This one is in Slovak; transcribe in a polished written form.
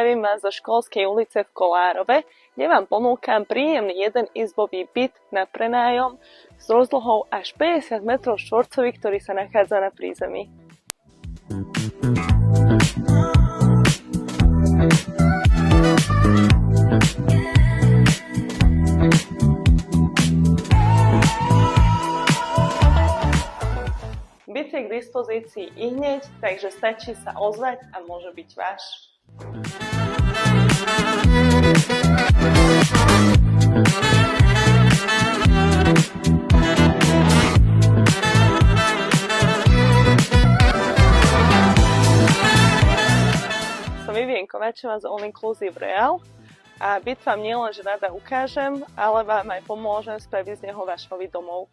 zdravím vás zo školskej ulice v Kolárove, kde vám ponúkam príjemný jednoizbový byt na prenájom s rozlohou až 50 m2, ktorý sa nachádza na prízemí. Byt je k dispozícii ihneď, takže stačí sa ozvať a môže byť váš. Som Vivien Kovačová z All Inclusive Real a byt vám nielenže rada ukážem, ale vám aj pomôžem spraviť z neho váš nový domov.